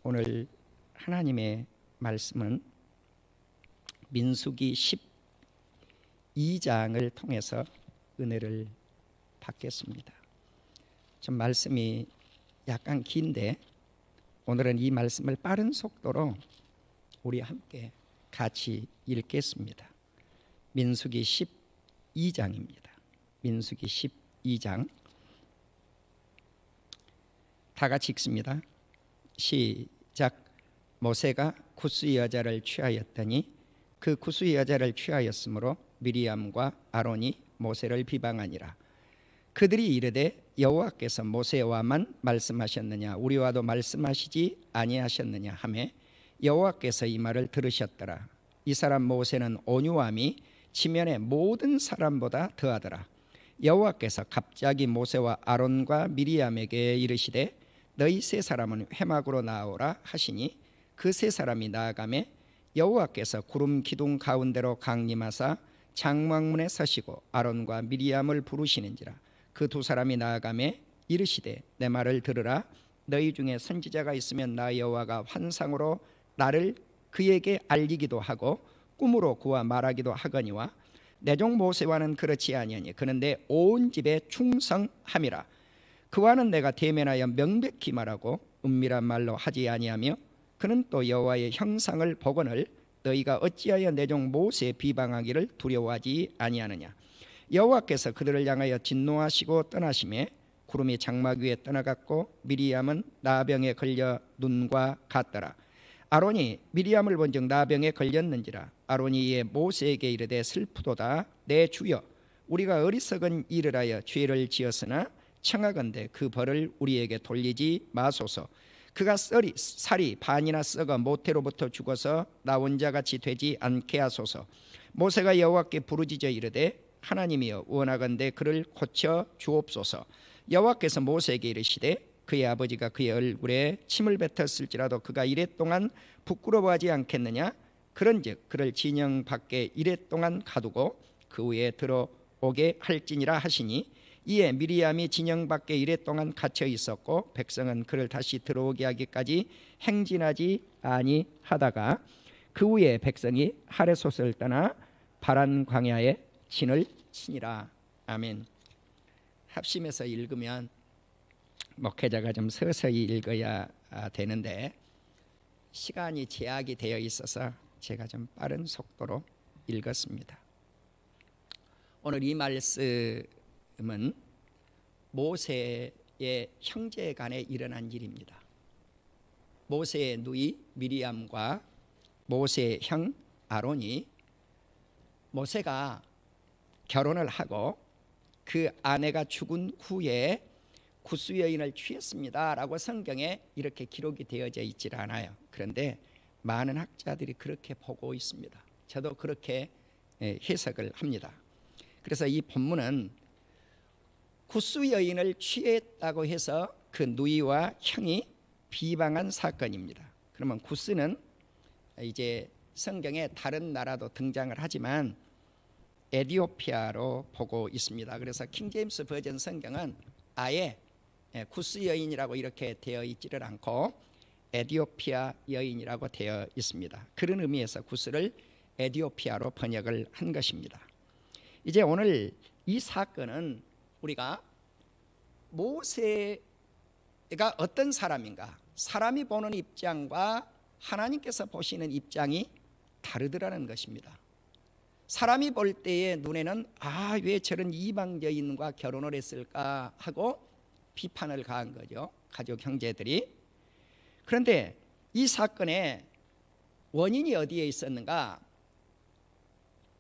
오늘 하나님의 말씀은 민수기 12장을 통해서 은혜를 받겠습니다. 좀 말씀이 약간 긴데 오늘은 이 말씀을 빠른 속도로 우리 함께 같이 읽겠습니다. 민수기 12장입니다. 민수기 12장 다 같이 읽습니다. 시작. 모세가 구스의 여자를 취하였더니 그 구스의 여자를 취하였으므로 미리암과 아론이 모세를 비방하니라. 그들이 이르되 여호와께서 모세와만 말씀하셨느냐 우리와도 말씀하시지 아니하셨느냐 하매 여호와께서 이 말을 들으셨더라. 이 사람 모세는 온유함이 지면의 모든 사람보다 더하더라. 여호와께서 갑자기 모세와 아론과 미리암에게 이르시되 너희 세 사람은 회막으로 나오라 하시니 그 세 사람이 나아가매 여호와께서 구름 기둥 가운데로 강림하사 장막문에 서시고 아론과 미리암을 부르시는지라. 그 두 사람이 나아가매 이르시되 내 말을 들으라. 너희 중에 선지자가 있으면 나 여호와가 환상으로 나를 그에게 알리기도 하고 꿈으로 그와 말하기도 하거니와 내 종 모세와는 그렇지 아니하니 그는 내 온 집에 충성함이라. 그와는 내가 대면하여 명백히 말하고 은밀한 말로 하지 아니하며 그는 또 여호와의 형상을 보거늘 너희가 어찌하여 내 종 모세 비방하기를 두려워하지 아니하느냐. 여호와께서 그들을 향하여 진노하시고 떠나시매 구름이 장막 위에 떠나갔고 미리암은 나병에 걸려 눈과 같더라. 아론이 미리암을 본즉 나병에 걸렸는지라. 아론이 이에 모세에게 이르되 슬프도다. 내 주여 우리가 어리석은 일을 하여 죄를 지었으나 청하건대 그 벌을 우리에게 돌리지 마소서. 그가 살이 반이나 썩어 모태로부터 죽어서 나 혼자같이 되지 않게 하소서. 모세가 여호와께 부르짖어 이르되 하나님이여 원하건대 그를 고쳐 주옵소서. 여호와께서 모세에게 이르시되 그의 아버지가 그의 얼굴에 침을 뱉었을지라도 그가 이랫동안 부끄러워하지 않겠느냐. 그런즉 그를 진영 밖에 이랫동안 가두고 그 후에 들어오게 할지니라 하시니 이에 미리암이 진영 밖에 이랫동안 갇혀 있었고 백성은 그를 다시 들어오게 하기까지 행진하지 아니하다가 그 후에 백성이 하레솥을 떠나 바란 광야에 진을 치니라. 아멘. 합심해서 읽으면 목회자가 좀 서서히 읽어야 되는데 시간이 제약이 되어 있어서 제가 좀 빠른 속도로 읽었습니다. 오늘 이 말씀은 모세의 형제 간에 일어난 일입니다. 모세의 누이 미리암과 모세의 형 아론이 모세가 결혼을 하고 그 아내가 죽은 후에 구스 여인을 취했습니다 라고 성경에 이렇게 기록이 되어져 있질 않아요. 그런데 많은 학자들이 그렇게 보고 있습니다. 저도 그렇게 해석을 합니다. 그래서 이 본문은 구스 여인을 취했다고 해서 그 누이와 형이 비방한 사건입니다. 그러면 구스는 이제 성경에 다른 나라도 등장을 하지만 에디오피아로 보고 있습니다. 그래서 킹제임스 버전 성경은 아예 구스 여인이라고 이렇게 되어 있지를 않고 에디오피아 여인이라고 되어 있습니다. 그런 의미에서 구스를 에디오피아로 번역을 한 것입니다. 이제 오늘 이 사건은 우리가 모세가 어떤 사람인가, 사람이 보는 입장과 하나님께서 보시는 입장이 다르더라는 것입니다. 사람이 볼 때의 눈에는 왜 저런 이방 여인과 결혼을 했을까 하고 비판을 가한 거죠. 가족 형제들이. 그런데 이 사건의 원인이 어디에 있었는가?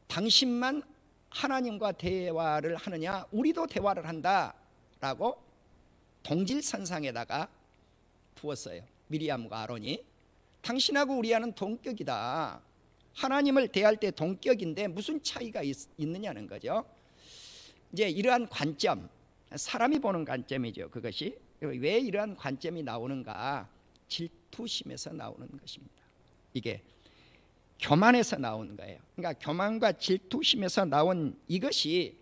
당신만 하나님과 대화를 하느냐? 우리도 대화를 한다라고 동질선상에다가 두었어요. 미리암과 아론이. 당신하고 우리와는 동격이다. 하나님을 대할 때 동격인데 무슨 차이가 있느냐는 거죠. 이제 이러한 관점, 사람이 보는 관점이죠. 그것이 왜 이러한 관점이 나오는가? 질투심에서 나오는 것입니다. 이게 교만에서 나오는 거예요. 그러니까 교만과 질투심에서 나온 이것이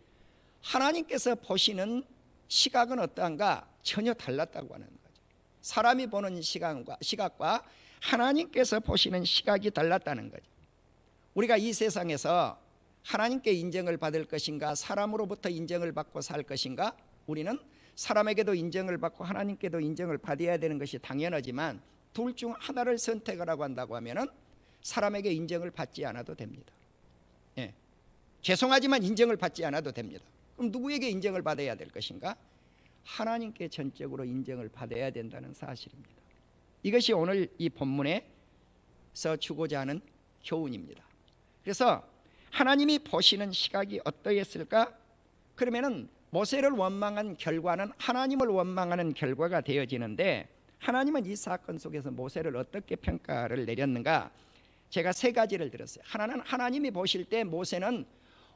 하나님께서 보시는 시각은 어떠한가? 전혀 달랐다고 하는 거죠. 사람이 보는 시각과 하나님께서 보시는 시각이 달랐다는 거죠. 우리가 이 세상에서 하나님께 인정을 받을 것인가, 사람으로부터 인정을 받고 살 것인가? 우리는 사람에게도 인정을 받고 하나님께도 인정을 받아야 되는 것이 당연하지만 둘 중 하나를 선택하라고 한다고 하면은 사람에게 인정을 받지 않아도 됩니다. 예. 죄송하지만 인정을 받지 않아도 됩니다. 그럼 누구에게 인정을 받아야 될 것인가? 하나님께 전적으로 인정을 받아야 된다는 사실입니다. 이것이 오늘 이 본문에서 주고자 하는 교훈입니다. 그래서 하나님이 보시는 시각이 어떠했을까? 그러면은 모세를 원망한 결과는 하나님을 원망하는 결과가 되어지는데, 하나님은 이 사건 속에서 모세를 어떻게 평가를 내렸는가? 제가 세 가지를 들었어요. 하나는 하나님이 보실 때 모세는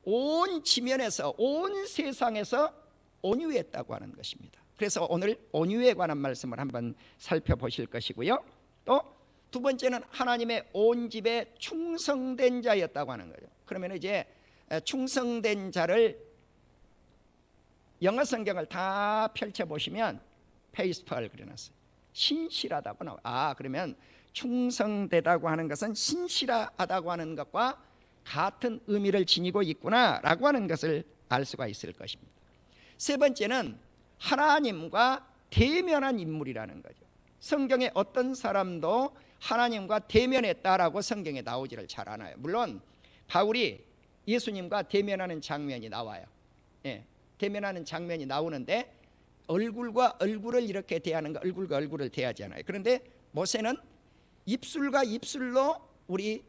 온 지면에서, 온 세상에서 온유했다고 하는 것입니다. 그래서 오늘 온유에 관한 말씀을 한번 살펴보실 것이고요. 또 두 번째는 하나님의 온 집에 충성된 자였다고 하는 거죠. 그러면 이제 충성된 자를 영어 성경을 다 펼쳐보시면 페이스풀 그려놨어요. 신실하다고 나와요. 그러면 충성되다고 하는 것은 신실하다고 하는 것과 같은 의미를 지니고 있구나라고 하는 것을 알 수가 있을 것입니다. 세 번째는 하나님과 대면한 인물이라는 거죠. 성경에 어떤 사람도 하나님과 대면했다라고 성경에 나오지를 잘 않아요. 물론 바울이 예수님과 대면하는 장면이 나와요. 예, 대면하는 장면이 나오는데 얼굴과 얼굴을 이렇게 대하는 거, 얼굴과 얼굴을 대하지 않아요. 그런데 모세는 입술과 입술로 우리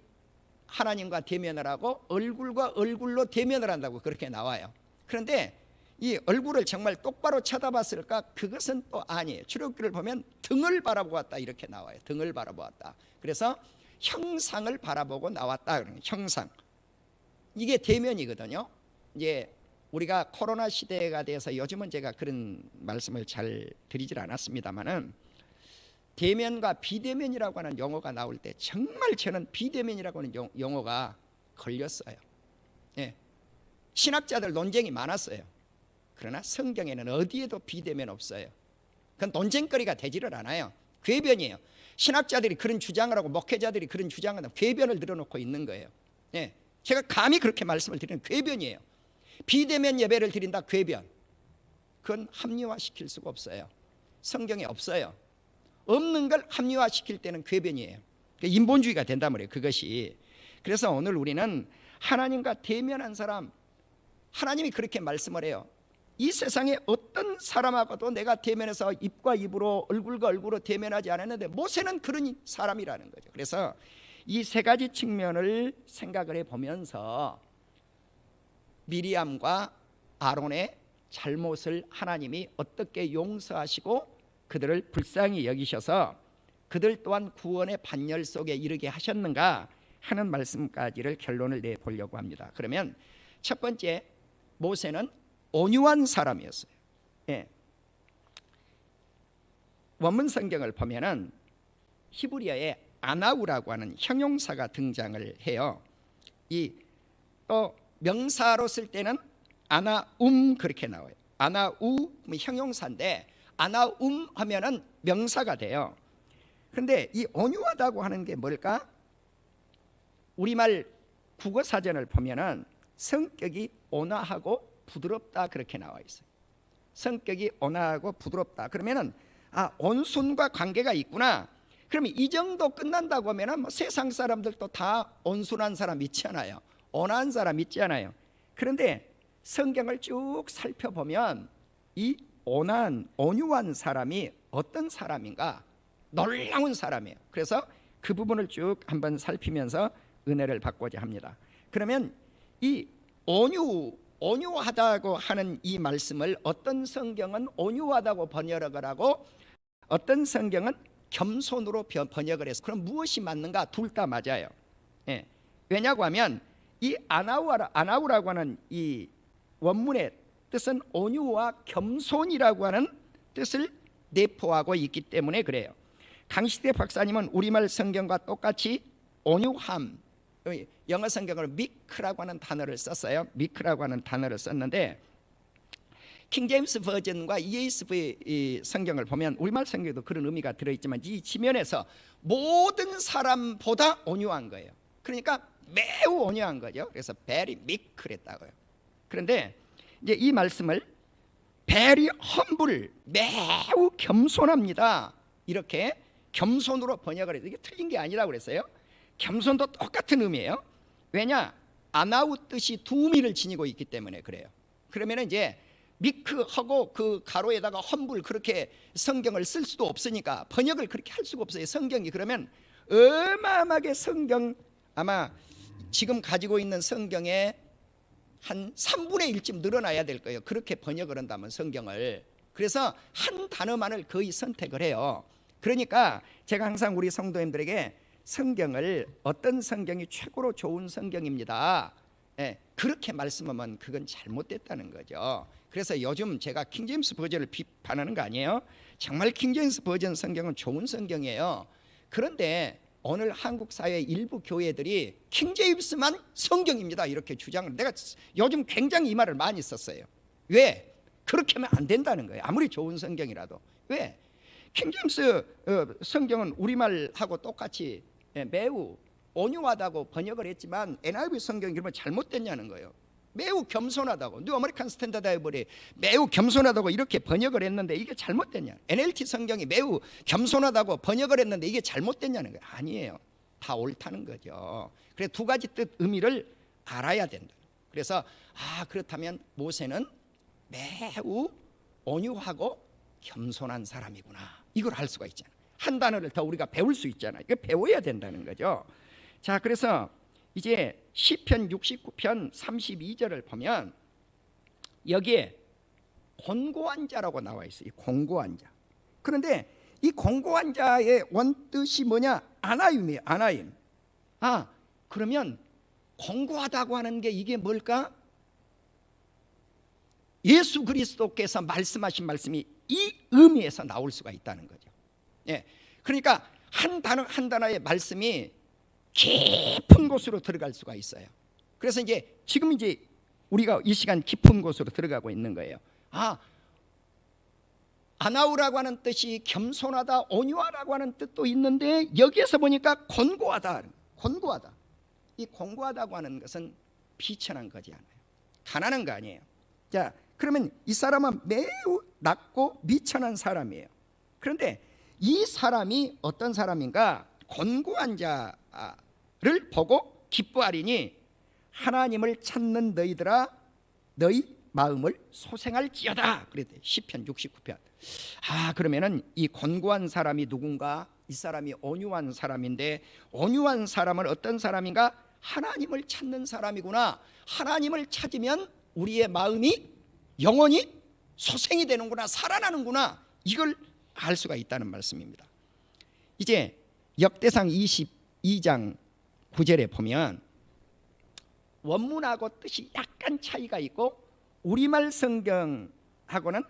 하나님과 대면을 하고 얼굴과 얼굴로 대면을 한다고 그렇게 나와요. 그런데 이 얼굴을 정말 똑바로 쳐다봤을까? 그것은 또 아니에요. 출애굽기를 보면 등을 바라보았다 이렇게 나와요. 등을 바라보았다. 그래서 형상을 바라보고 나왔다. 형상. 이게 대면이거든요. 이제 우리가 코로나 시대가 돼서 요즘은 제가 그런 말씀을 잘 드리질 않았습니다만은 대면과 비대면이라고 하는 용어가 나올 때 정말 저는 비대면이라고 하는 용어가 걸렸어요. 예. 신학자들 논쟁이 많았어요. 그러나 성경에는 어디에도 비대면 없어요. 그건 논쟁거리가 되지를 않아요. 궤변이에요. 신학자들이 그런 주장을 하고 목회자들이 그런 주장을 하고 궤변을 늘어놓고 있는 거예요. 예. 제가 감히 그렇게 말씀을 드리는 궤변이에요. 비대면 예배를 드린다, 궤변. 그건 합리화시킬 수가 없어요. 성경에 없어요. 없는 걸 합리화시킬 때는 궤변이에요. 인본주의가 된단 말이에요, 그것이. 그래서 오늘 우리는 하나님과 대면한 사람, 하나님이 그렇게 말씀을 해요. 이 세상에 어떤 사람하고도 내가 대면해서 입과 입으로 얼굴과 얼굴로 대면하지 않았는데 모세는 그런 사람이라는 거죠. 그래서 이 세 가지 측면을 생각을 해보면서 미리암과 아론의 잘못을 하나님이 어떻게 용서하시고 그들을 불쌍히 여기셔서 그들 또한 구원의 반열 속에 이르게 하셨는가 하는 말씀까지를 결론을 내보려고 합니다. 그러면 첫 번째, 모세는 온유한 사람이었어요. 예. 원문 성경을 보면은 히브리어에 아나우라고 하는 형용사가 등장을 해요. 이 또 명사로 쓸 때는 아나움 그렇게 나와요. 아나우 형용사인데 아나움 하면은 명사가 돼요. 그런데 이 온유하다고 하는 게 뭘까? 우리말 국어 사전을 보면은 성격이 온화하고 부드럽다 그렇게 나와 있어요. 성격이 온화하고 부드럽다. 그러면은 온순과 관계가 있구나. 그러면 이 정도 끝난다고 하면은 뭐 세상 사람들도 다 온순한 사람 있지 않아요. 온화한 사람 있지 않아요. 그런데 성경을 쭉 살펴보면 이 온화한 온유한 사람이 어떤 사람인가? 놀라운 사람이에요. 그래서 그 부분을 쭉 한번 살피면서 은혜를 받고자 합니다. 그러면 이 온유하다고 하는 이 말씀을 어떤 성경은 온유하다고 번역을 하고 어떤 성경은 겸손으로 번역을 해서 그럼 무엇이 맞는가? 둘 다 맞아요. 예. 왜냐고 하면 이 아나우라고 하는 이 원문의 뜻은 온유와 겸손이라고 하는 뜻을 내포하고 있기 때문에 그래요. 강시대 박사님은 우리말 성경과 똑같이 온유함, 영어 성경으로 meek라고 하는 단어를 썼어요. meek라고 하는 단어를 썼는데 킹제임스 버전과 ESV 이 성경을 보면 우리말 성경에도 그런 의미가 들어있지만 이 지면에서 모든 사람보다 온유한 거예요. 그러니까 매우 온유한 거죠. 그래서 very meek 그랬다고요. 그런데 이제 이 말씀을 very humble, 매우 겸손합니다, 이렇게 겸손으로 번역을 해서 이게 틀린 게 아니라고 그랬어요. 겸손도 똑같은 의미예요. 왜냐? 아나우 뜻이 두 의미를 지니고 있기 때문에 그래요. 그러면 이제 미크하고 그 가로에다가 험불 그렇게 성경을 쓸 수도 없으니까 번역을 그렇게 할 수가 없어요. 성경이 그러면 어마어마하게 성경 아마 지금 가지고 있는 성경의 한 3분의 1쯤 늘어나야 될 거예요. 그렇게 번역을 한다면 성경을. 그래서 한 단어만을 거의 선택을 해요. 그러니까 제가 항상 우리 성도님들에게 성경을 어떤 성경이 최고로 좋은 성경입니다, 그렇게 말씀하면 그건 잘못됐다는 거죠. 그래서 요즘 제가 킹제임스 버전을 비판하는 거 아니에요. 정말 킹제임스 버전 성경은 좋은 성경이에요. 그런데 오늘 한국 사회 일부 교회들이 킹제임스만 성경입니다 이렇게 주장을, 내가 요즘 굉장히 이 말을 많이 썼어요. 왜? 그렇게 하면 안 된다는 거예요. 아무리 좋은 성경이라도. 왜? 킹제임스 성경은 우리말하고 똑같이 매우 온유하다고 번역을 했지만 NIV 성경이 그러면 잘못됐냐는 거예요. 매우 겸손하다고, 뉴 아메리칸 스탠다드 바이블이 매우 겸손하다고 이렇게 번역을 했는데 이게 잘못됐냐? NLT 성경이 매우 겸손하다고 번역을 했는데 이게 잘못됐냐는 거예요. 아니에요. 다 옳다는 거죠. 그래서 두 가지 뜻 의미를 알아야 된다. 그래서 그렇다면 모세는 매우 온유하고 겸손한 사람이구나, 이걸 알 수가 있잖아요. 한 단어를 더 우리가 배울 수 있잖아요. 이거 배워야 된다는 거죠. 자, 그래서 이제 시편 69편 32절을 보면 여기에 곤고한 자라고 나와 있어요. 곤고한 자. 그런데 이 곤고한 자의 원뜻이 뭐냐? 아나임이에요. 아나임. 그러면 곤고하다고 하는 게 이게 뭘까? 예수 그리스도께서 말씀하신 말씀이 이 의미에서 나올 수가 있다는 거죠. 그러니까 한 단어 한 단어의 말씀이 깊은 곳으로 들어갈 수가 있어요. 그래서 이제 지금 이제 우리가 이 시간 깊은 곳으로 들어가고 있는 거예요. 아나우라고 하는 뜻이 겸손하다, 온유하다고 하는 뜻도 있는데 여기에서 보니까 곤고하다. 곤고하다. 이 곤고하다고 하는 것은 비천한 거지 않아요. 가난한 거 아니에요. 자, 그러면 이 사람은 매우 낮고 미천한 사람이에요. 그런데 이 사람이 어떤 사람인가? 곤고한 자를 보고 기뻐하리니 하나님을 찾는 너희들아 너희 마음을 소생할지어다. 그랬대. 시편 69편. 그러면은 이 곤고한 사람이 누군가? 이 사람이 온유한 사람인데 온유한 사람은 어떤 사람인가? 하나님을 찾는 사람이구나. 하나님을 찾으면 우리의 마음이 영원히 소생이 되는구나, 살아나는구나, 이걸 알 수가 있다는 말씀입니다. 이제 역대상 22장 9절에 보면 원문하고 뜻이 약간 차이가 있고 우리말 성경하고는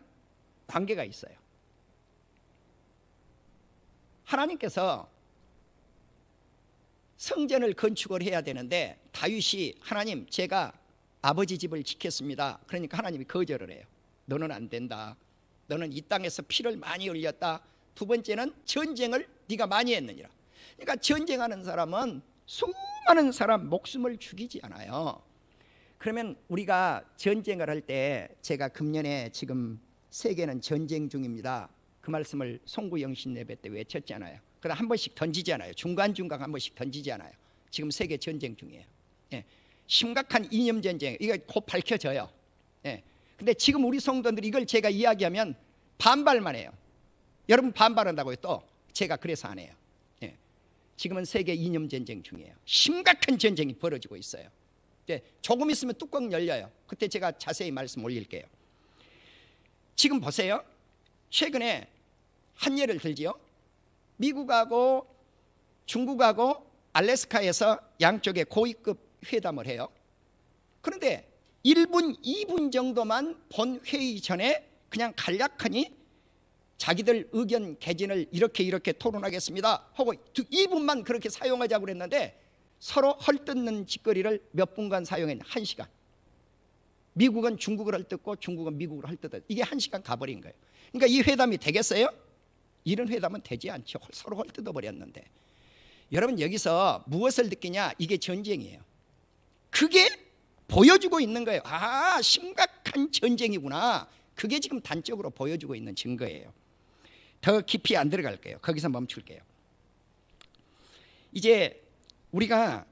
관계가 있어요. 하나님께서 성전을 건축을 해야 되는데 다윗이 하나님 제가 아버지 집을 지켰습니다. 그러니까 하나님이 거절을 해요. 너는 안 된다. 너는 이 땅에서 피를 많이 흘렸다. 두 번째는 전쟁을 네가 많이 했느니라. 그러니까 전쟁하는 사람은 수많은 사람 목숨을 죽이지 않아요. 그러면 우리가 전쟁을 할 때 제가 금년에 지금 세계는 전쟁 중입니다, 그 말씀을 송구영신 예배 때 외쳤잖아요. 그다음 한 번씩 던지잖아요. 중간중간 한 번씩 던지잖아요. 지금 세계 전쟁 중이에요. 심각한 이념 전쟁, 이거 곧 밝혀져요. 근데 지금 우리 성도들이 이걸 제가 이야기하면 반발만 해요. 여러분 반발한다고요? 또 제가 그래서 안 해요. 지금은 세계 이념 전쟁 중이에요. 심각한 전쟁이 벌어지고 있어요. 조금 있으면 뚜껑 열려요. 그때 제가 자세히 말씀 올릴게요. 지금 보세요. 최근에 한 예를 들지요. 미국하고 중국하고 알래스카에서 양쪽에 고위급 회담을 해요. 그런데 1분, 2분 정도만 본 회의 전에 그냥 간략하니 자기들 의견 개진을 이렇게 토론하겠습니다 하고 2분만 그렇게 사용하자고 그랬는데 서로 헐뜯는 짓거리를 몇 분간 사용했는데 1시간. 미국은 중국을 헐뜯고 중국은 미국을 헐뜯어. 이게 1시간 가버린 거예요. 그러니까 이 회담이 되겠어요? 이런 회담은 되지 않죠. 서로 헐뜯어 버렸는데. 여러분 여기서 무엇을 느끼냐? 이게 전쟁이에요. 그게 보여주고 있는 거예요. 아, 심각한 전쟁이구나. 그게 지금 단적으로 보여주고 있는 증거예요. 더 깊이 안 들어갈게요. 거기서 멈출게요. 이제 우리가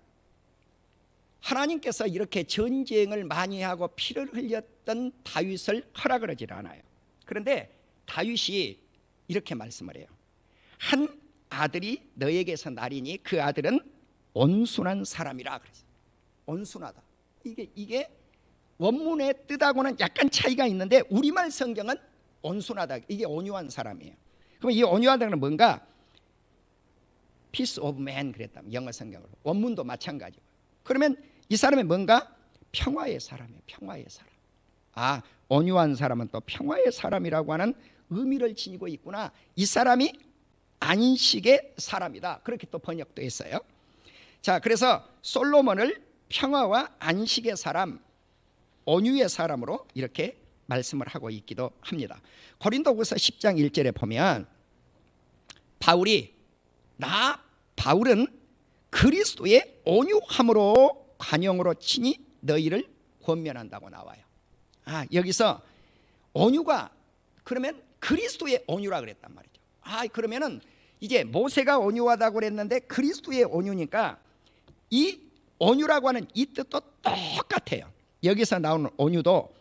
하나님께서 이렇게 전쟁을 많이 하고 피를 흘렸던 다윗을 허락을 하지 않아요. 그런데 다윗이 이렇게 말씀을 해요. 한 아들이 너에게서 나리니 그 아들은 온순한 사람이라 그랬어요. 온순하다. 이게 원문의 뜻하고는 약간 차이가 있는데 우리말 성경은 온순하다. 이게 온유한 사람이에요. 그럼 이 온유하다는 뭔가? Peace of man 그랬다면 영어 성경으로. 원문도 마찬가지고. 그러면 이 사람이 뭔가? 평화의 사람이에요. 평화의 사람. 아, 온유한 사람은 또 평화의 사람이라고 하는 의미를 지니고 있구나. 이 사람이 안식의 사람이다. 그렇게 또 번역도 했어요. 자, 그래서 솔로몬을 평화와 안식의 사람, 온유의 사람으로 이렇게 말씀을 하고 있기도 합니다. 고린도후서 10장 1절에 보면 바울이 바울은 그리스도의 온유함으로 관용으로 친히 너희를 권면한다고 나와요. 아, 여기서 온유가 그러면 그리스도의 온유라 그랬단 말이죠. 아, 그러면은 이제 모세가 온유하다고 그랬는데 그리스도의 온유니까 이 온유라고 하는 이 뜻도 똑같아요. 여기서 나오는 온유도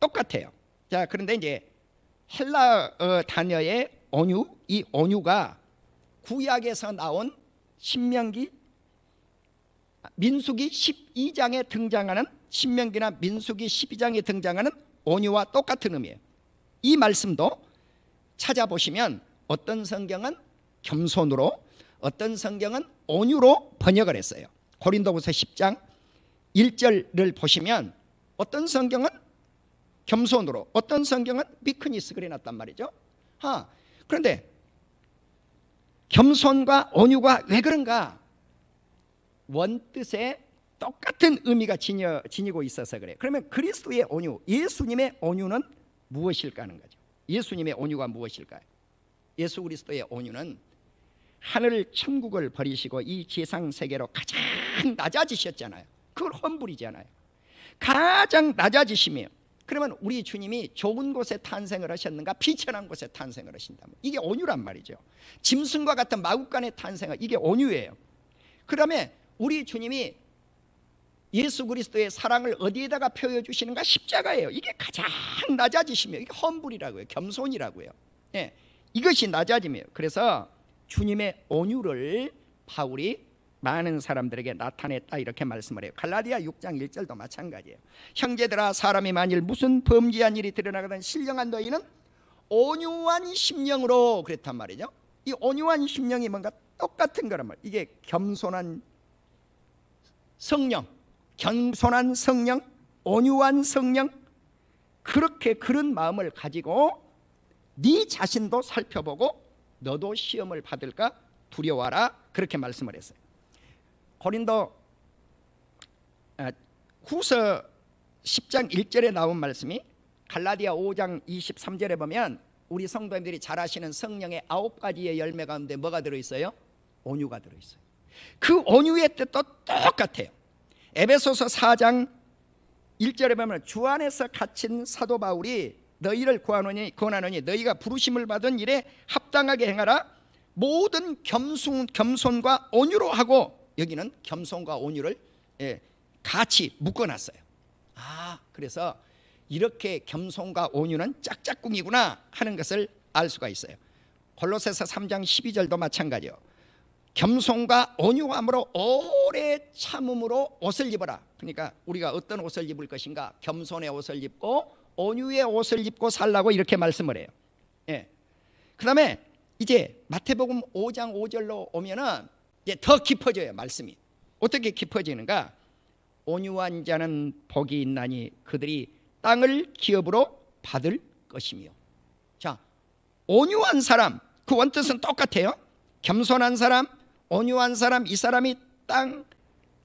똑같아요. 자, 그런데 이제 헬라어 단어의 온유, 이 온유가 구약에서 나온 민수기 12장에 등장하는 신명기나 민수기 12장에 등장하는 온유와 똑같은 의미예요. 이 말씀도 찾아보시면 어떤 성경은 겸손으로, 어떤 성경은 온유로 번역을 했어요. 고린도후서 10장 1절을 보시면 어떤 성경은 겸손으로, 어떤 성경은 미크니스 그래놨단 말이죠. 그런데 겸손과 온유가 왜 그런가? 원뜻에 똑같은 의미가 지니고 있어서 그래요. 그러면 그리스도의 온유, 예수님의 온유는 무엇일까 하는 거죠. 예수님의 온유가 무엇일까요? 예수 그리스도의 온유는 하늘 천국을 버리시고 이 지상 세계로 가장 낮아지셨잖아요. 그걸 험불이잖아요. 가장 낮아지시며, 그러면 우리 주님이 좋은 곳에 탄생을 하셨는가? 비천한 곳에 탄생을 하신다면 이게 온유란 말이죠. 짐승과 같은 마구간에 탄생을, 이게 온유예요. 그다음에 우리 주님이 예수 그리스도의 사랑을 어디에다가 표현해주시는가? 십자가예요. 이게 가장 낮아지시며, 이게 험불이라고요. 겸손이라고요. 예, 이것이 낮아짐이에요. 그래서 주님의 온유를 바울이 많은 사람들에게 나타냈다 이렇게 말씀을 해요. 갈라디아 6장 1절도 마찬가지예요. 형제들아, 사람이 만일 무슨 범죄한 일이 드러나거든 신령한 너희는 온유한 심령으로 그랬단 말이죠. 이 온유한 심령이 뭔가 똑같은 거란 말이에요. 이게 겸손한 성령, 겸손한 성령, 온유한 성령, 그렇게 그런 마음을 가지고 네 자신도 살펴보고 너도 시험을 받을까 두려워하라 그렇게 말씀을 했어요. 고린도 후서 10장 1절에 나온 말씀이 갈라디아 5장 23절에 보면 우리 성도님들이 잘 아시는 성령의 9가지의 열매 가운데 뭐가 들어있어요? 온유가 들어있어요. 그 온유의 뜻도 똑같아요. 에베소서 4장 1절에 보면 주 안에서 갇힌 사도 바울이 너희를 권하노니 너희가 부르심을 받은 일에 합당하게 행하라. 모든 겸손과 온유로 하고, 여기는 겸손과 온유를 같이 묶어놨어요. 그래서 이렇게 겸손과 온유는 짝짝꿍이구나 하는 것을 알 수가 있어요. 골로새서 3장 12절도 마찬가지요. 겸손과 온유함으로 오래 참음으로 옷을 입어라. 그러니까 우리가 어떤 옷을 입을 것인가? 겸손의 옷을 입고 온유의 옷을 입고 살라고 이렇게 말씀을 해요. 그 다음에 이제 마태복음 5장 5절로 오면은 이제 더 깊어져요. 말씀이 어떻게 깊어지는가? 온유한 자는 복이 있나니 그들이 땅을 기업으로 받을 것이며. 자, 온유한 사람, 그 원뜻은 똑같아요. 겸손한 사람, 온유한 사람, 이 사람이 땅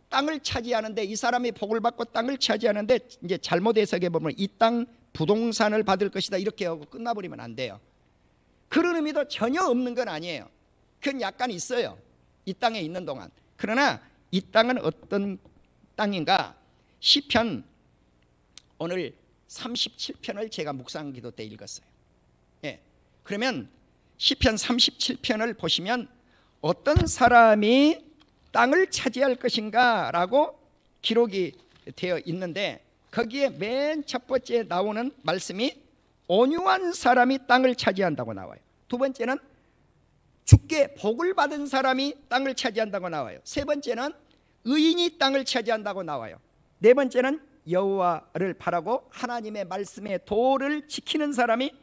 땅을 차지하는데, 이 사람이 복을 받고 땅을 차지하는데 이제 잘못 해석해 보면 이 땅 부동산을 받을 것이다 이렇게 하고 끝나버리면 안 돼요. 그런 의미도 전혀 없는 건 아니에요. 그건 약간 있어요, 이 땅에 있는 동안. 그러나 이 땅은 어떤 땅인가? 시편 오늘 37편을 제가 묵상 기도 때 읽었어요. 예. 그러면 시편 37편을 보시면 어떤 사람이 땅을 차지할 것인가 라고 기록이 되어 있는데, 거기에 맨 첫 번째 나오는 말씀이 온유한 사람이 땅을 차지한다고 나와요. 두 번째는 주께 복을 받은 사람이 땅을 차지한다고 나와요. 세 번째는 의인이 땅을 차지한다고 나와요. 네 번째는 여호와를 바라고 하나님의 말씀의 도를 지키는 사람이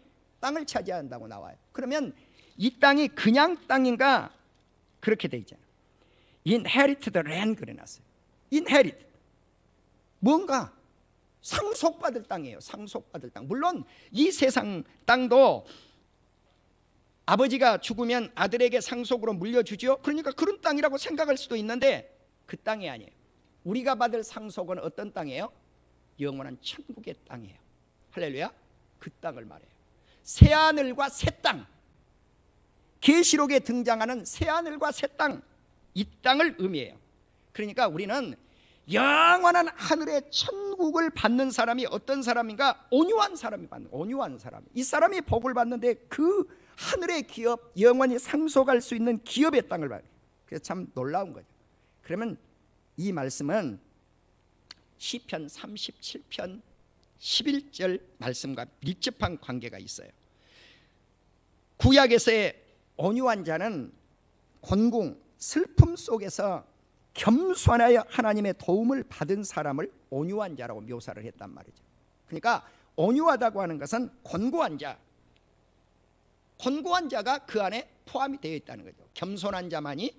땅을 차지한다고 나와요. 그러면 이 땅이 그냥 땅인가? 그렇게 돼 있잖아요. Inherited land 그래놨어요. Inherited, 뭔가 상속받을 땅이에요. 상속받을 땅. 물론 이 세상 땅도 아버지가 죽으면 아들에게 상속으로 물려주죠. 그러니까 그런 땅이라고 생각할 수도 있는데 그 땅이 아니에요. 우리가 받을 상속은 어떤 땅이에요? 영원한 천국의 땅이에요. 할렐루야. 그 땅을 말해요. 새하늘과 새 땅, 계시록에 등장하는 새하늘과 새 땅, 이 땅을 의미해요. 그러니까 우리는 영원한 하늘의 천국을 받는 사람이 어떤 사람인가? 온유한 사람이 받는, 온유한 사람. 이 사람이 복을 받는데 그 하늘의 기업, 영원히 상속할 수 있는 기업의 땅을 받아요. 그래서 참 놀라운 거죠. 그러면 이 말씀은 시편 37편 11절 말씀과 밀접한 관계가 있어요. 구약에서의 온유한 자는 곤궁, 슬픔 속에서 겸손하여 하나님의 도움을 받은 사람을 온유한 자라고 묘사를 했단 말이죠. 그러니까 온유하다고 하는 것은 곤고한 자, 곤고한 자가 그 안에 포함이 되어 있다는 거죠. 겸손한 자만이,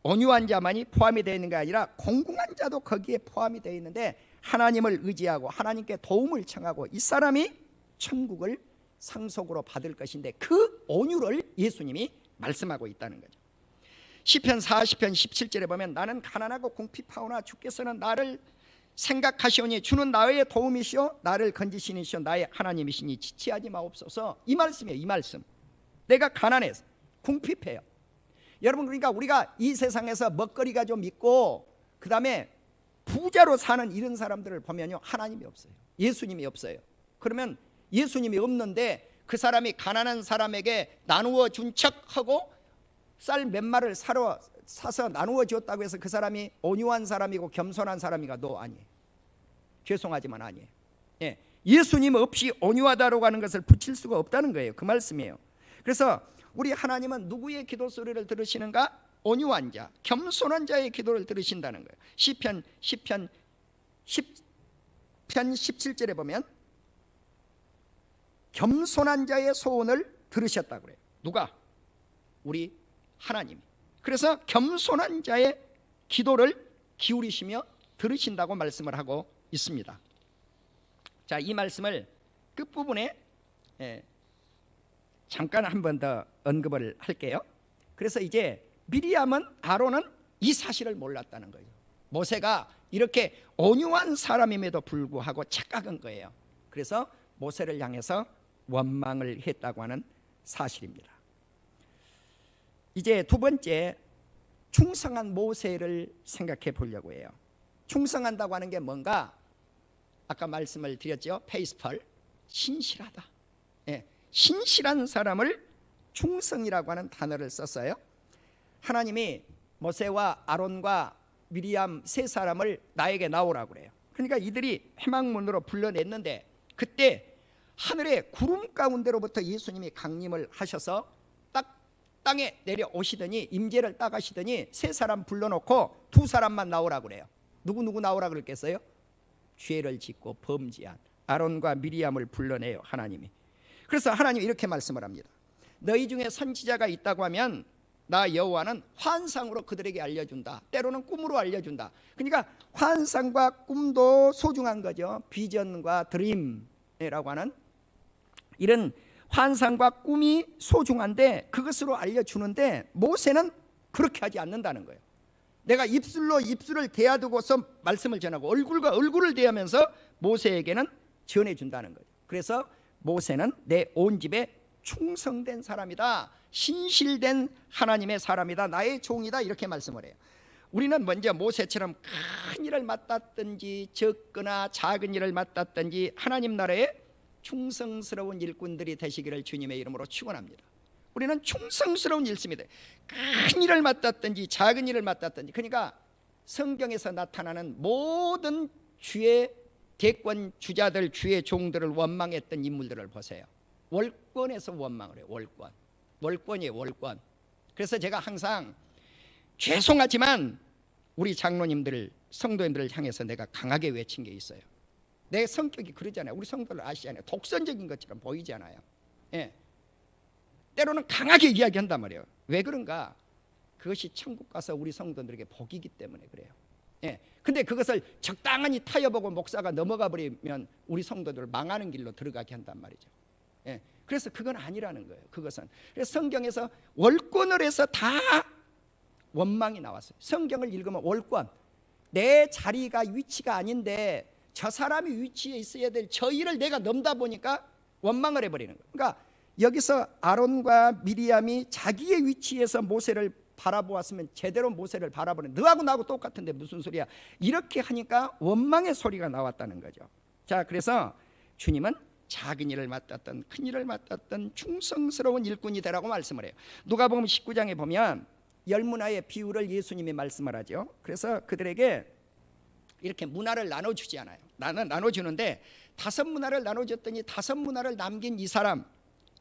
온유한 자만이 포함이 되어 있는 게 아니라 곤궁한 자도 거기에 포함이 되어 있는데, 하나님을 의지하고 하나님께 도움을 청하고 이 사람이 천국을 상속으로 받을 것인데, 그 온유를 예수님이 말씀하고 있다는 거죠. 시편 40편 17절에 보면 나는 가난하고 궁핍하오나 주께서는 나를 생각하시오니 주는 나의 도움이시오 나를 건지시니시오 나의 하나님이시니 지체하지 마옵소서. 이 말씀이에요. 이 말씀. 내가 가난해서 궁핍해요. 여러분, 그러니까 우리가 이 세상에서 먹거리가 좀 있고 그 다음에 부자로 사는 이런 사람들을 보면요, 하나님이 없어요. 예수님이 없어요. 그러면 예수님이 없는데 그 사람이 가난한 사람에게 나누어 준 척하고 쌀 몇 마를 사서 나누어 줬다고 해서 그 사람이 온유한 사람이고 겸손한 사람이가 너 아니에요. 죄송하지만 아니에요. 예. 예수님 없이 온유하다라고 하는 것을 붙일 수가 없다는 거예요. 그 말씀이에요. 그래서 우리 하나님은 누구의 기도 소리를 들으시는가? 온유한 자, 겸손한 자의 기도를 들으신다는 거예요. 시편 17절에 보면 겸손한 자의 소원을 들으셨다고 그래요. 누가? 우리 하나님. 그래서 겸손한 자의 기도를 기울이시며 들으신다고 말씀을 하고 있습니다. 자, 이 말씀을 끝부분에 잠깐 한 번 더 언급을 할게요. 그래서 이제 미리암은, 아론은 이 사실을 몰랐다는 거예요. 모세가 이렇게 온유한 사람임에도 불구하고 착각한 거예요. 그래서 모세를 향해서 원망을 했다고 하는 사실입니다. 이제 두 번째, 충성한 모세를 생각해 보려고 해요. 충성한다고 하는 게 뭔가? 아까 말씀을 드렸죠. 페이스펄, 신실하다. 예, 신실한 사람을 충성이라고 하는 단어를 썼어요. 하나님이 모세와 아론과 미리암 세 사람을 나에게 나오라고 그래요. 그러니까 이들이 회막문으로 불러냈는데, 그때 하늘의 구름 가운데로부터 예수님이 강림을 하셔서 딱 땅에 내려오시더니, 임재를 딱 하시더니 세 사람 불러놓고 두 사람만 나오라고 그래요. 누구 나오라 그랬겠어요? 죄를 짓고 범죄한 아론과 미리암을 불러내요, 하나님이. 그래서 하나님이 이렇게 말씀을 합니다. 너희 중에 선지자가 있다고 하면 나 여호와는 환상으로 그들에게 알려준다. 때로는 꿈으로 알려준다. 그러니까 환상과 꿈도 소중한 거죠. 비전과 드림이라고 하는 이런 환상과 꿈이 소중한데 그것으로 알려주는데, 모세는 그렇게 하지 않는다는 거예요. 내가 입술로 입술을 대하두고서 말씀을 전하고 얼굴과 얼굴을 대하면서 모세에게는 전해준다는 거죠. 그래서 모세는 내 온 집에 충성된 사람이다, 신실된 하나님의 사람이다, 나의 종이다, 이렇게 말씀을 해요. 우리는 먼저 모세처럼 큰 일을 맡았든지 적거나 작은 일을 맡았든지 하나님 나라에 충성스러운 일꾼들이 되시기를 주님의 이름으로 축원합니다. 우리는 충성스러운 일습니다. 큰 일을 맡았든지 작은 일을 맡았든지. 그러니까 성경에서 나타나는 모든 주의 대권 주자들, 주의 종들을 원망했던 인물들을 보세요. 월권에서 원망을 해요. 월권이에요. 월권. 그래서 제가 항상 죄송하지만 우리 장로님들, 성도님들을 향해서 내가 강하게 외친 게 있어요. 내 성격이 그러잖아요. 우리 성도들 아시잖아요. 독선적인 것처럼 보이잖아요. 예. 때로는 강하게 이야기한단 말이에요. 왜 그런가? 그것이 천국 가서 우리 성도들에게 복이기 때문에 그래요. 예. 근데 그것을 적당히 타협하고 목사가 넘어가 버리면 우리 성도들을 망하는 길로 들어가게 한단 말이죠. 예. 그래서 그건 아니라는 거예요. 그것은. 그래서 성경에서 월권을 해서 다 원망이 나왔어요. 성경을 읽으면 월권, 내 자리가 위치가 아닌데 저 사람이 위치에 있어야 될 저 일을 내가 넘다 보니까 원망을 해버리는 거예요. 그러니까 여기서 아론과 미리암이 자기의 위치에서 모세를 바라보았으면 제대로 모세를 바라보는, 너하고 나하고 똑같은데 무슨 소리야, 이렇게 하니까 원망의 소리가 나왔다는 거죠. 자, 그래서 주님은 작은 일을 맡았던 큰 일을 맡았던 충성스러운 일꾼이 되라고 말씀을 해요. 누가복음 19장에 보면 열 문화의 비유를 예수님이 말씀을 하죠. 그래서 그들에게 이렇게 문화를 나눠주지 않아요. 나눠주는데 5문화를 나눠줬더니 5문화를 남긴 이 사람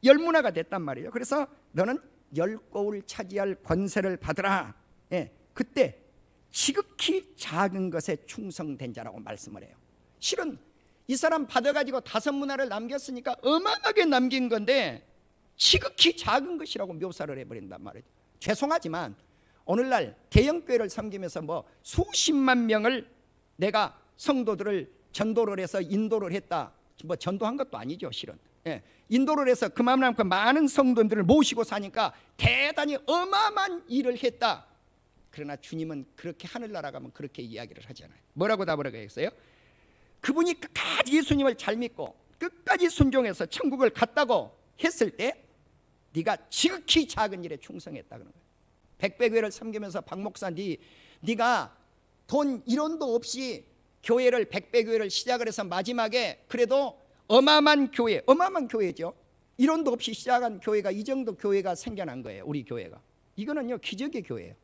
10문화가 됐단 말이에요. 그래서 너는 10고을 차지할 권세를 받으라. 예, 그때 지극히 작은 것에 충성된 자라고 말씀을 해요. 실은 이 사람 받아가지고 5문화를 남겼으니까 어마어마하게 남긴 건데 지극히 작은 것이라고 묘사를 해버린단 말이죠. 죄송하지만 오늘날 대형교회를 섬기면서 뭐 수십만 명을 내가 성도들을 전도를 해서 인도를 했다, 뭐 전도한 것도 아니죠 실은. 예, 인도를 해서 그만큼 많은 성도들을 모시고 사니까 대단히 어마어마한 일을 했다. 그러나 주님은 그렇게 하늘나라 가면 그렇게 이야기를 하잖아요. 뭐라고 답을 하겠어요? 그분이 끝까지 예수님을 잘 믿고 끝까지 순종해서 천국을 갔다고 했을 때 네가 지극히 작은 일에 충성했다 그런 거예요. 백배교회를 섬기면서 박 목사, 네가 돈 1원도 없이 교회를, 백배교회를 시작을 해서 마지막에 그래도 어마어마한 교회, 어마어마한 교회죠. 1원도 없이 시작한 교회가 이 정도 교회가 생겨난 거예요. 우리 교회가. 이거는요 기적의 교회예요.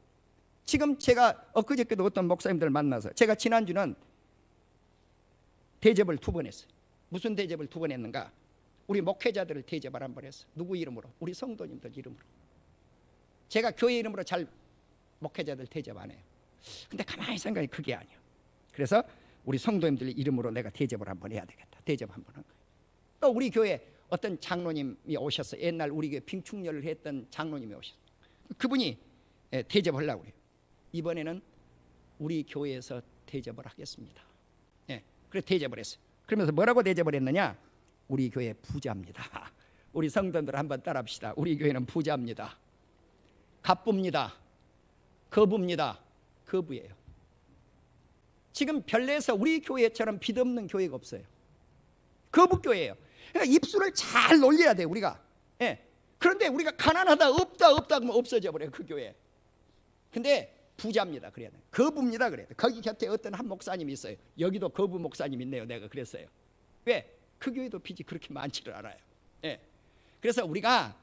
지금 제가 엊그저께도 어떤 목사님들 만나서, 제가 지난주는 대접을 2번 했어요. 무슨 대접을 2번 했는가? 우리 목회자들을 대접을 1번 했어요. 누구 이름으로? 우리 성도님들 이름으로. 제가 교회 이름으로 잘 목회자들 대접 안 해요. 근데 가만히 생각해, 그게 아니에요. 그래서 우리 성도님들 이름으로 내가 대접을 1번 해야 되겠다. 대접 1번 한 거예요. 또 우리 교회 어떤 장로님이 오셨어요. 옛날 우리 교회 빙축렬을 했던 장로님이 오셨어요. 그분이 대접하려고 해요. 이번에는 우리 교회에서 대접을 하겠습니다. 예, 그래서 대접을 했어요. 그러면서 뭐라고 대접을 했느냐? 우리 교회 부자입니다. 우리 성도들 한번 따라합시다. 우리 교회는 부자입니다. 갑부입니다. 거부입니다. 거부예요. 지금 별내에서 우리 교회처럼 빚 없는 교회가 없어요. 거부교회예요. 그러니까 입술을 잘 놀려야 돼요 우리가. 예. 그런데 우리가 가난하다, 없다 하면 없어져 버려요 그 교회. 근데 부자입니다 그래야 돼요. 거부입니다 그래야 돼요. 거기 곁에 어떤 한 목사님이 있어요. 여기도 거부 목사님 있네요. 내가 그랬어요. 왜? 그 교회도 빚이 그렇게 많지를 않아요. 예. 그래서 우리가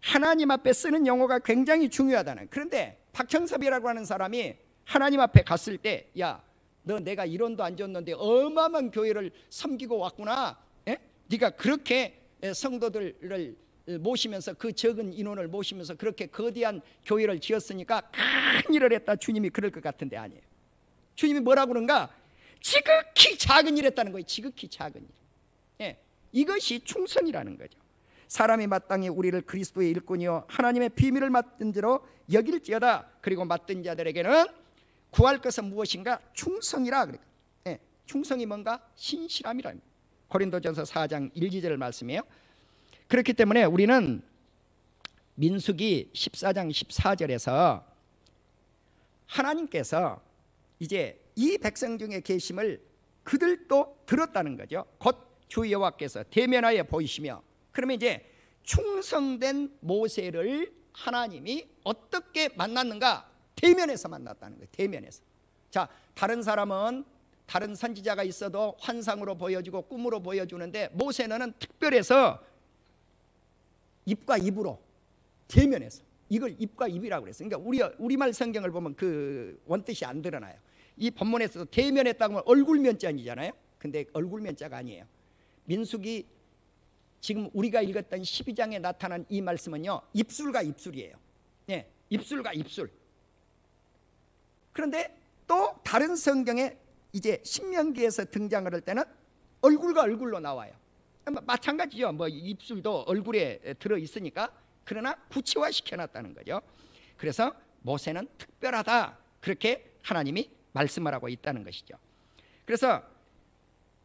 하나님 앞에 쓰는 용어가 굉장히 중요하다는. 그런데 박청섭이라고 하는 사람이 하나님 앞에 갔을 때, 야, 너 내가 1원도 안 줬는데 어마어마한 교회를 섬기고 왔구나. 예? 네가 그렇게 성도들을 모시면서, 그 적은 인원을 모시면서 그렇게 거대한 교회를 지었으니까 큰 일을 했다. 주님이 그럴 것 같은데 아니에요. 주님이 뭐라고 그런가? 지극히 작은 일 했다는 거예요. 지극히 작은 일. 예, 이것이 충성이라는 거죠. 사람이 마땅히 우리를 그리스도의 일꾼이요 하나님의 비밀을 맡은 자로 여길지어다. 그리고 맡은 자들에게는 구할 것은 무엇인가? 충성이라. 그러니까 예, 충성이 뭔가? 신실함이라. 고린도전서 4장 1, 2절 말씀이에요. 그렇기 때문에 우리는 민수기 14장 14절에서 하나님께서 이제 이 백성 중에 계심을 그들도 들었다는 거죠. 곧 주 여호와께서 대면하여 보이시며, 그러면 이제 충성된 모세를 하나님이 어떻게 만났는가? 대면에서 만났다는 거예요. 대면에서. 자, 다른 사람은 다른 선지자가 있어도 환상으로 보여주고 꿈으로 보여주는데, 모세는 특별해서 입과 입으로 대면에서, 이걸 입과 입이라고 그랬어요. 그러니까 우리말 성경을 보면 그 원뜻이 안 드러나요. 이 본문에서도 대면했다고 하면 얼굴면자이잖아요. 근데 얼굴면자가 아니에요. 민수기 지금 우리가 읽었던 12장에 나타난 이 말씀은요, 입술과 입술이에요. 네, 입술과 입술. 그런데 또 다른 성경에 이제 신명기에서 등장을 할 때는 얼굴과 얼굴로 나와요. 마찬가지죠. 뭐 입술도 얼굴에 들어 있으니까. 그러나 구체화 시켜놨다는 거죠. 그래서 모세는 특별하다, 그렇게 하나님이 말씀을 하고 있다는 것이죠. 그래서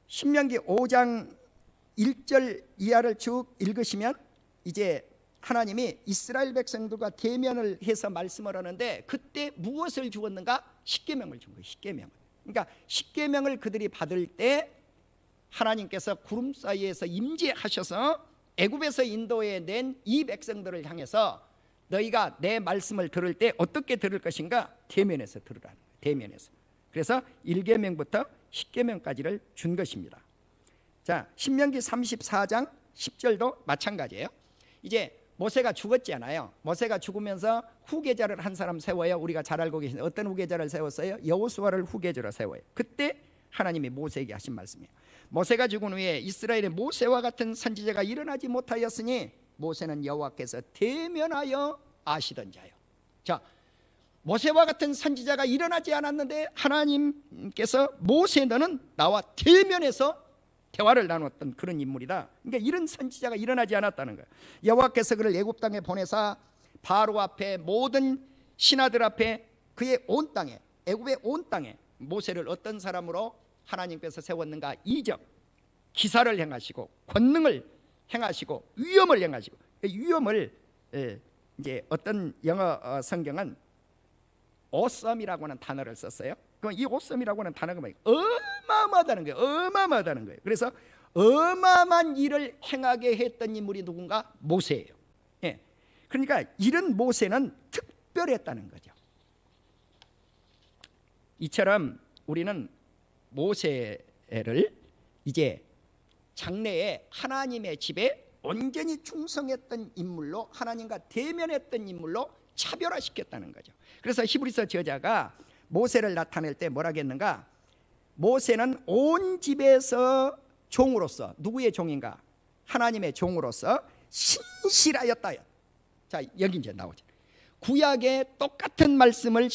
신명기 5장 1절 이하를 쭉 읽으시면 이제 하나님이 이스라엘 백성들과 대면을 해서 말씀을 하는데, 그때 무엇을 주었는가? 십계명을 준 거예요. 십계명을. 그러니까 십계명을 그들이 받을 때 하나님께서 구름 사이에서 임재하셔서 애굽에서 인도해 낸 이 백성들을 향해서 너희가 내 말씀을 들을 때 어떻게 들을 것인가? 대면에서 들으라는 거예요. 대면에서. 그래서 1계명부터 10계명까지를 준 것입니다. 자, 신명기 34장 10절도 마찬가지예요. 이제 모세가 죽었잖아요. 모세가 죽으면서 후계자를 한 사람 세워요. 우리가 잘 알고 계신데 어떤 후계자를 세웠어요? 여호수아를 후계자로 세워요. 그때 하나님이 모세에게 하신 말씀이에요. 모세가 죽은 후에 이스라엘의 모세와 같은 선지자가 일어나지 못하였으니 모세는 여호와께서 대면하여 아시던 자요. 자, 모세와 같은 선지자가 일어나지 않았는데 하나님께서 모세 너는 나와 대면에서 대화를 나눴던 그런 인물이다. 그러니까 이런 선지자가 일어나지 않았다는 거예요. 여호와께서 그를 애굽 땅에 보내사 바로 앞에 모든 신하들 앞에 그의 온 땅에, 애굽의 온 땅에 모세를 어떤 사람으로 하나님께서 세웠는가? 이적, 기사를 행하시고 권능을 행하시고 위엄을 행하시고. 위엄을 이제 어떤 영어 성경은 awesome이라고 하는 단어를 썼어요. 그럼 이 awesome이라고 하는 단어가 뭐예요? 어마어마하다는 거예요. 어마어마하다는 거예요. 그래서 어마어마한 일을 행하게 했던 인물이 누군가? 모세예요. 예. 그러니까 이런 모세는 특별했다는 거죠. 이처럼 우리는 모세를 이제 장래에 하나님의 집에 온전히 충성했던 인물로, 하나님과 대면했던 인물로 차별화시켰다는 거죠. 그래서 히브리서 저자가 모세를 나타낼 때 뭐라고 했는가? 모세는 온 집에서 종으로서, 누구의 종인가? 하나님의 종으로서 신실하였다. 자, 여기 이제 나오죠. 구약의 똑같은 말씀을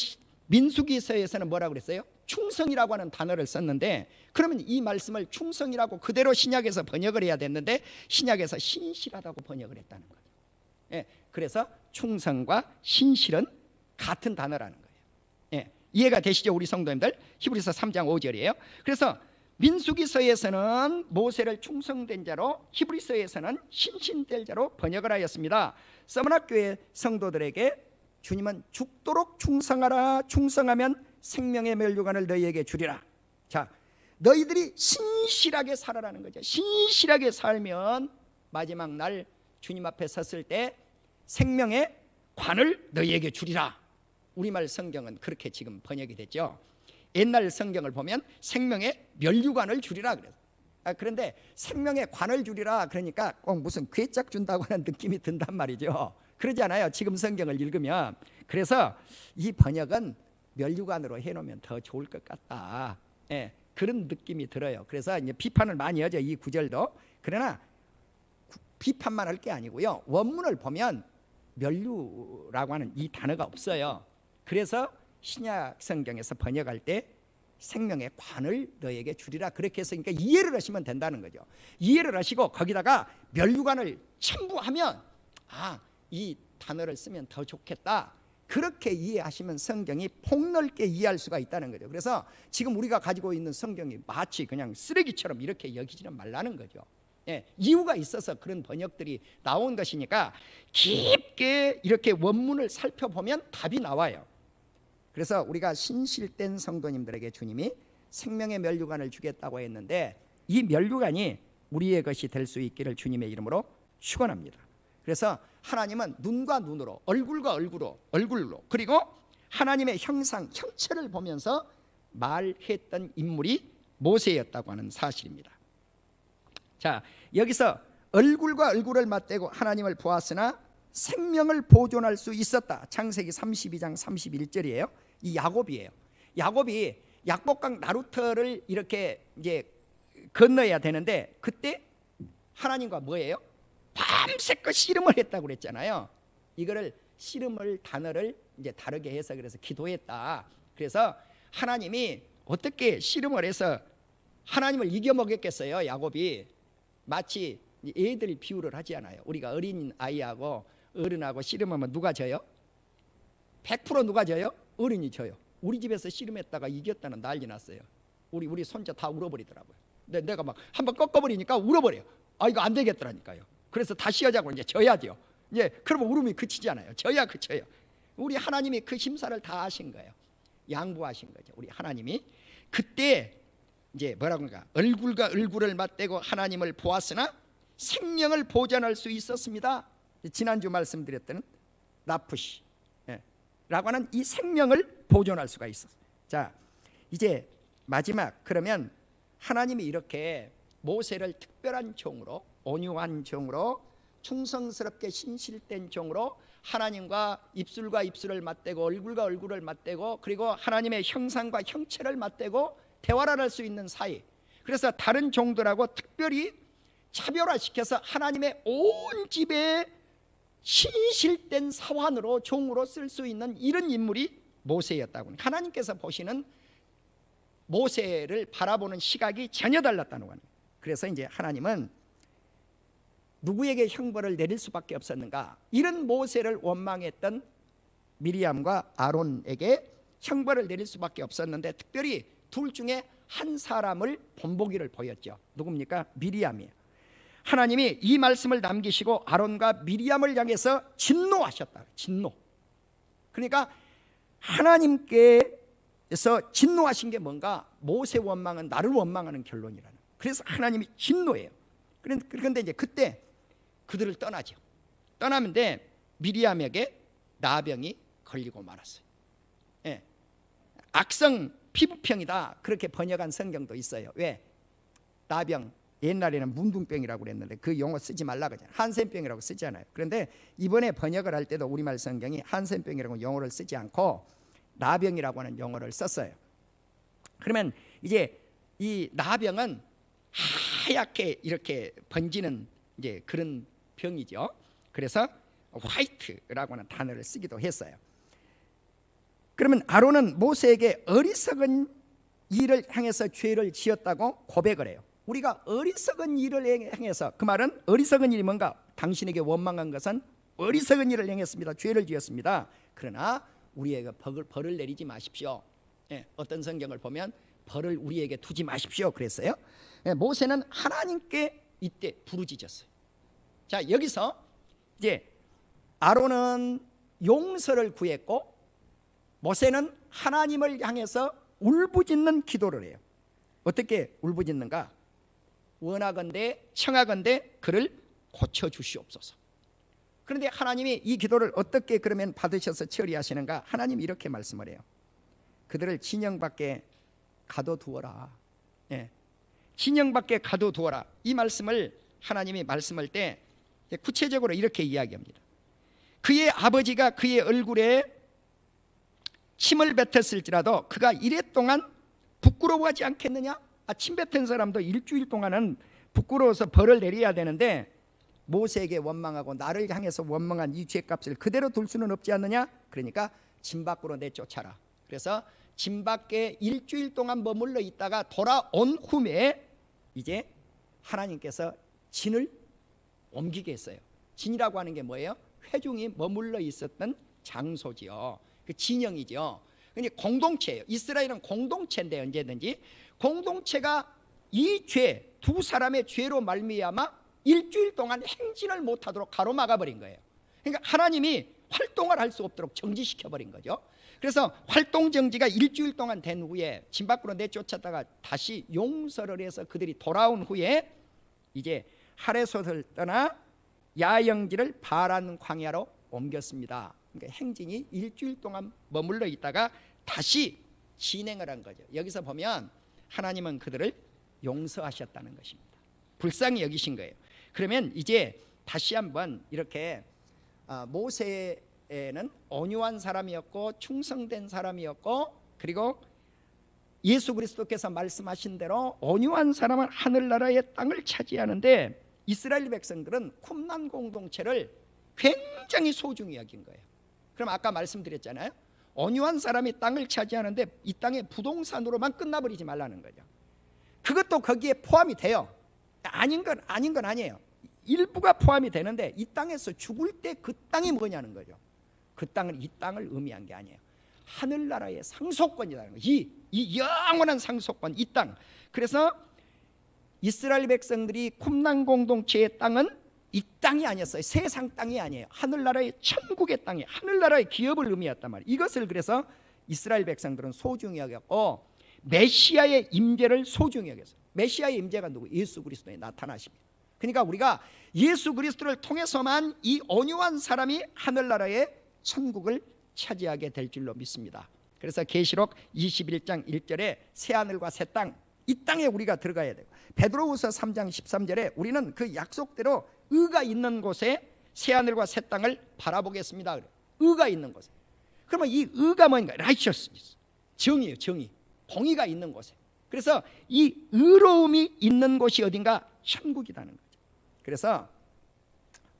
민수기서에서는 뭐라고 그랬어요? 충성이라고 하는 단어를 썼는데, 그러면 이 말씀을 충성이라고 그대로 신약에서 번역을 해야 됐는데 신약에서 신실하다고 번역을 했다는 거예요. 예, 그래서 충성과 신실은 같은 단어라는 거예요. 예, 이해가 되시죠, 우리 성도님들? 히브리서 3장 5절이에요. 그래서 민수기서에서는 모세를 충성된 자로, 히브리서에서는 신실될 자로 번역을 하였습니다. 서문학교의 성도들에게 주님은 죽도록 충성하라, 충성하면 생명의 면류관을 너희에게 주리라. 자, 너희들이 신실하게 살아라는 거죠. 신실하게 살면 마지막 날 주님 앞에 섰을 때 생명의 관을 너희에게 주리라. 우리말 성경은 그렇게 지금 번역이 됐죠. 옛날 성경을 보면 생명의 면류관을 주리라 그래서. 그런데 생명의 관을 주리라 그러니까 꼭 무슨 괴짝 준다고 하는 느낌이 든단 말이죠. 그러지 않아요, 지금 성경을 읽으면. 그래서 이 번역은 면류관으로 해놓으면 더 좋을 것 같다. 예, 그런 느낌이 들어요. 그래서 이제 비판을 많이 하죠, 이 구절도. 그러나 비판만 할 게 아니고요, 원문을 보면 면류라고 하는 이 단어가 없어요. 그래서 신약 성경에서 번역할 때 생명의 관을 너에게 주리라 그렇게 해서, 그러니까 이해를 하시면 된다는 거죠. 이해를 하시고 거기다가 면류관을 첨부하면 이 단어를 쓰면 더 좋겠다, 그렇게 이해하시면 성경이 폭넓게 이해할 수가 있다는 거죠. 그래서 지금 우리가 가지고 있는 성경이 마치 그냥 쓰레기처럼 이렇게 여기지는 말라는 거죠. 예, 이유가 있어서 그런 번역들이 나온 것이니까 깊게 이렇게 원문을 살펴보면 답이 나와요. 그래서 우리가 신실된 성도님들에게 주님이 생명의 면류관을 주겠다고 했는데 이 면류관이 우리의 것이 될 수 있기를 주님의 이름으로 축원합니다. 그래서 하나님은 눈과 눈으로, 얼굴과 얼굴로, 그리고 하나님의 형상, 형체를 보면서 말했던 인물이 모세였다고 하는 사실입니다. 자, 여기서 얼굴과 얼굴을 맞대고 하나님을 보았으나 생명을 보존할 수 있었다. 창세기 32장 31절이에요. 이 야곱이에요. 야곱이 약복강 나루터를 이렇게 이제 건너야 되는데 그때 하나님과 뭐예요? 밤새껏 씨름을 했다고 그랬잖아요. 이거를 씨름을 단어를 이제 다르게 해서 그래서 기도했다. 그래서 하나님이 어떻게 씨름을 해서 하나님을 이겨먹였겠어요? 야곱이 마치 애들 비유를 하지 않아요. 우리가 어린 아이하고 어른하고 씨름하면 누가 져요? 100% 누가 져요? 어른이 져요. 우리 집에서 씨름했다가 이겼다는 난리 났어요. 우리 손자 다 울어버리더라고요. 근데 내가 막 한번 꺾어버리니까 울어버려요. 아, 이거 안 되겠더라니까요. 그래서 다시 하자고 이제 져야죠. 이제 그러면 울음이 그치잖아요. 져야 그쳐요. 우리 하나님이 그 심사를 다 하신 거예요. 양보하신 거죠. 우리 하나님이 그때 이제 뭐라고 할까? 얼굴과 얼굴을 맞대고 하나님을 보았으나 생명을 보존할 수 있었습니다. 지난주 말씀드렸던 라푸시 라고 하는 이 생명을 보존할 수가 있었어요. 자, 이제 마지막, 그러면 하나님이 이렇게 모세를 특별한 종으로, 온유한 종으로, 충성스럽게 신실된 종으로 하나님과 입술과 입술을 맞대고 얼굴과 얼굴을 맞대고 그리고 하나님의 형상과 형체를 맞대고 대화를 할 수 있는 사이, 그래서 다른 종들하고 특별히 차별화시켜서 하나님의 온 집에 신실된 사환으로, 종으로 쓸 수 있는 이런 인물이 모세였다고. 하나님께서 보시는 모세를 바라보는 시각이 전혀 달랐다는 거예요. 그래서 이제 하나님은 누구에게 형벌을 내릴 수밖에 없었는가? 이런 모세를 원망했던 미리암과 아론에게 형벌을 내릴 수밖에 없었는데 특별히 둘 중에 한 사람을 본보기를 보였죠. 누굽니까? 미리암이에요. 하나님이 이 말씀을 남기시고 아론과 미리암을 향해서 진노하셨다. 진노. 그러니까 하나님께서 진노하신 게 뭔가? 모세 원망은 나를 원망하는 결론이라는. 그래서 하나님이 진노해요. 그런데 이제 그때 그들을 떠나죠. 떠나는데 미리암에게 나병이 걸리고 말았어요. 예. 악성 피부병이다, 그렇게 번역한 성경도 있어요. 왜? 나병, 옛날에는 문둥병이라고 그랬는데 그 용어 쓰지 말라고 하잖아요. 한센병이라고 쓰잖아요. 그런데 이번에 번역을 할 때도 우리말 성경이 한센병이라고 용어를 쓰지 않고 나병이라고 하는 용어를 썼어요. 그러면 이제 이 나병은 하얗게 이렇게 번지는 이제 그런 병이죠. 그래서 화이트라고 하는 단어를 쓰기도 했어요. 그러면 아론은 모세에게 어리석은 일을 향해서 죄를 지었다고 고백을 해요. 우리가 어리석은 일을 행해서, 그 말은 어리석은 일이 뭔가? 당신에게 원망한 것은 어리석은 일을 행했습니다. 죄를 지었습니다. 그러나 우리에게 벌을 내리지 마십시오. 예, 어떤 성경을 보면 벌을 우리에게 두지 마십시오 그랬어요. 예, 모세는 하나님께 이때 부르짖었어요. 자, 여기서 이제 아론은 용서를 구했고 모세는 하나님을 향해서 울부짖는 기도를 해요. 어떻게 울부짖는가? 원하건대 청하건대 그를 고쳐주시옵소서. 그런데 하나님이 이 기도를 어떻게 그러면 받으셔서 처리하시는가? 하나님이 이렇게 말씀을 해요. 그들을 진영 밖에 가둬두어라. 예. 진영 밖에 가둬두어라. 이 말씀을 하나님이 말씀할 때 구체적으로 이렇게 이야기합니다. 그의 아버지가 그의 얼굴에 침을 뱉었을지라도 그가 이랫동안 부끄러워하지 않겠느냐? 침 뱉은 사람도 일주일 동안은 부끄러워서 벌을 내려야 되는데 모세에게 원망하고 나를 향해서 원망한 이 죄값을 그대로 둘 수는 없지 않느냐? 그러니까 진 밖으로 내쫓아라. 그래서 진 밖에 일주일 동안 머물러 있다가 돌아온 후에 이제 하나님께서 진을 옮기게 했어요. 진이라고 하는 게 뭐예요? 회중이 머물러 있었던 장소지요. 그 진영이죠. 근데 공동체예요. 이스라엘은 공동체인데 언제든지 공동체가 이 죄, 두 사람의 죄로 말미암아 일주일 동안 행진을 못하도록 가로막아 버린 거예요. 그러니까 하나님이 활동을 할 수 없도록 정지시켜 버린 거죠. 그래서 활동 정지가 일주일 동안 된 후에 진 밖으로 내쫓았다가 다시 용서를 해서 그들이 돌아온 후에 이제 하레솥을 떠나 야영지를 바란 광야로 옮겼습니다. 그러니까 행진이 일주일 동안 머물러 있다가 다시 진행을 한 거죠. 여기서 보면 하나님은 그들을 용서하셨다는 것입니다. 불쌍히 여기신 거예요. 그러면 이제 다시 한번 이렇게 모세는 온유한 사람이었고 충성된 사람이었고, 그리고 예수 그리스도께서 말씀하신 대로 온유한 사람은 하늘나라의 땅을 차지하는데 이스라엘 백성들은 쿰난 공동체를 굉장히 소중히 여긴 거예요. 그럼 아까 말씀드렸잖아요. 온유한 사람이 땅을 차지하는데 이 땅의 부동산으로만 끝나버리지 말라는 거죠. 그것도 거기에 포함이 돼요. 아닌 건 아니에요. 일부가 포함이 되는데 이 땅에서 죽을 때 그 땅이 뭐냐는 거죠. 그 땅은 이 땅을 의미한 게 아니에요. 하늘나라의 상속권이라는 거예요. 이 영원한 상속권, 이 땅. 그래서 이스라엘 백성들이 쿰난 공동체의 땅은 이 땅이 아니었어요. 세상 땅이 아니에요. 하늘나라의 천국의 땅이, 하늘나라의 기업을 의미했단 말이에요. 이것을 그래서 이스라엘 백성들은 소중히 여겼고 메시아의 임재를 소중히 여겼어요. 메시아의 임재가 누구? 예수 그리스도에 나타나십니다. 그러니까 우리가 예수 그리스도를 통해서만 이 온유한 사람이 하늘나라의 천국을 차지하게 될 줄로 믿습니다. 그래서 계시록 21장 1절에 새 하늘과 새 땅, 이 땅에 우리가 들어가야 되고, 베드로후서 3장 13절에 우리는 그 약속대로 의가 있는 곳에 새 하늘과 새 땅을 바라보겠습니다. 의가 있는 곳에. 그러면 이 의가 뭔가? righteousness, 정의예요. 정의, 공의가 있는 곳에. 그래서 이 의로움이 있는 곳이 어딘가? 천국이라는 거죠. 그래서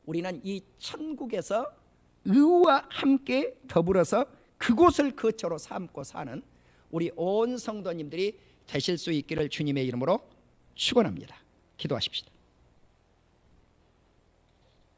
우리는 이 천국에서 의와 함께 더불어서 그곳을 거처로 삼고 사는 우리 온 성도님들이 되실 수 있기를 주님의 이름으로 축원합니다. 기도하십시다.